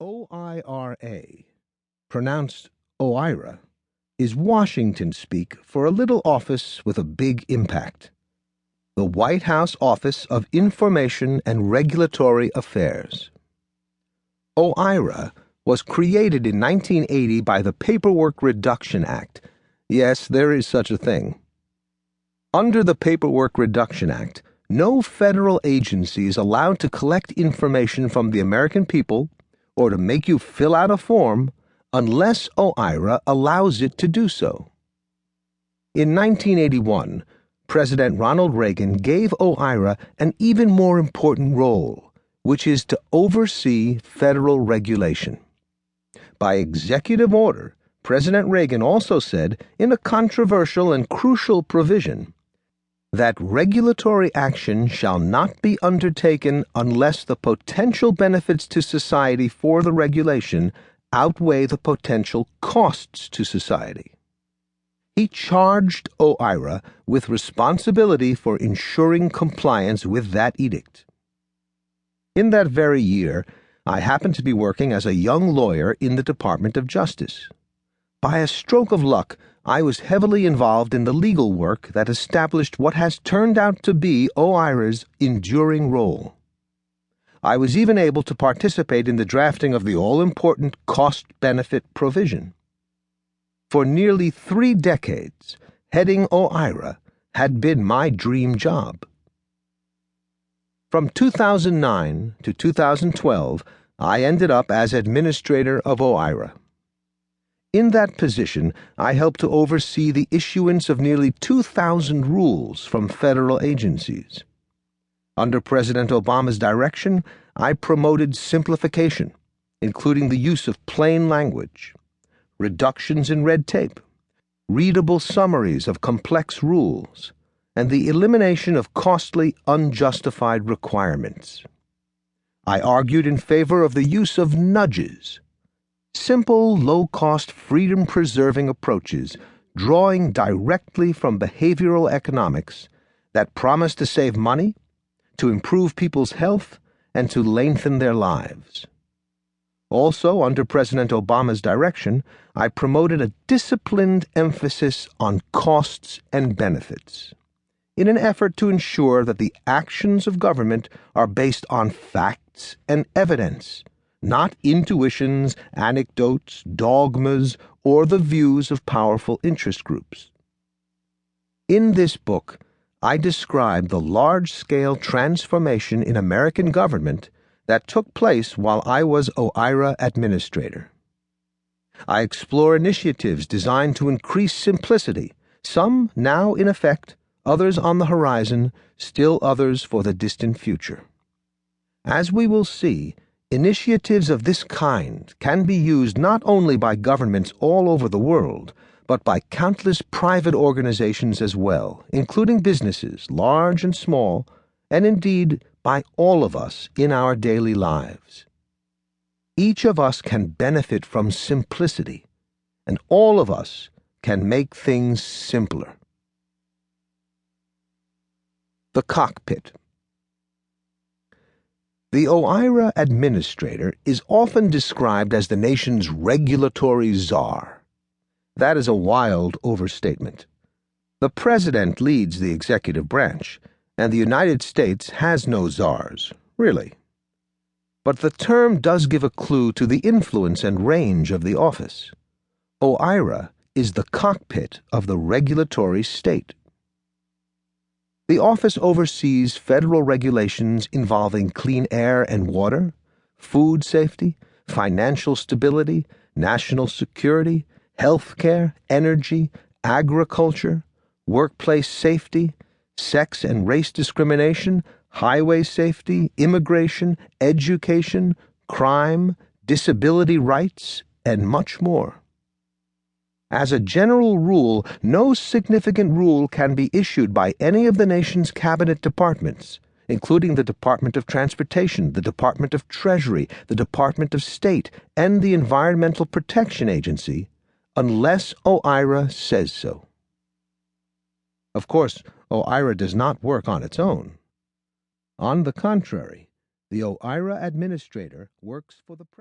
OIRA, pronounced OIRA, is Washington speak for a little office with a big impact. The White House Office of Information and Regulatory Affairs. OIRA was created in 1980 by the Paperwork Reduction Act. Yes, there is such a thing. Under the Paperwork Reduction Act, no federal agency is allowed to collect information from the American people or to make you fill out a form unless OIRA allows it to do so. In 1981, President Ronald Reagan gave OIRA an even more important role, which is to oversee federal regulation. By executive order, President Reagan also said, in a controversial and crucial provision, that regulatory action shall not be undertaken unless the potential benefits to society for the regulation outweigh the potential costs to society. He charged OIRA with responsibility for ensuring compliance with that edict. In that very year, I happened to be working as a young lawyer in the Department of Justice. By a stroke of luck, I was heavily involved in the legal work that established what has turned out to be OIRA's enduring role. I was even able to participate in the drafting of the all-important cost-benefit provision. For nearly 3 decades, heading OIRA had been my dream job. From 2009 to 2012, I ended up as administrator of OIRA. In that position, I helped to oversee the issuance of nearly 2,000 rules from federal agencies. Under President Obama's direction, I promoted simplification, including the use of plain language, reductions in red tape, readable summaries of complex rules, and the elimination of costly, unjustified requirements. I argued in favor of the use of nudges, simple, low-cost, freedom-preserving approaches drawing directly from behavioral economics that promise to save money, to improve people's health, and to lengthen their lives. Also, under President Obama's direction, I promoted a disciplined emphasis on costs and benefits, in an effort to ensure that the actions of government are based on facts and evidence, not intuitions, anecdotes, dogmas, or the views of powerful interest groups. In this book, I describe the large-scale transformation in American government that took place while I was OIRA administrator. I explore initiatives designed to increase simplicity, some now in effect, others on the horizon, still others for the distant future. As we will see, initiatives of this kind can be used not only by governments all over the world, but by countless private organizations as well, including businesses, large and small, and indeed by all of us in our daily lives. Each of us can benefit from simplicity, and all of us can make things simpler. The cockpit. The OIRA administrator is often described as the nation's regulatory czar. That is a wild overstatement. The president leads the executive branch, and the United States has no czars, really. But the term does give a clue to the influence and range of the office. OIRA is the cockpit of the regulatory state. The office oversees federal regulations involving clean air and water, food safety, financial stability, national security, health care, energy, agriculture, workplace safety, sex and race discrimination, highway safety, immigration, education, crime, disability rights, and much more. As a general rule, no significant rule can be issued by any of the nation's cabinet departments, including the Department of Transportation, the Department of Treasury, the Department of State, and the Environmental Protection Agency, unless OIRA says so. Of course, OIRA does not work on its own. On the contrary, the OIRA administrator works for the President.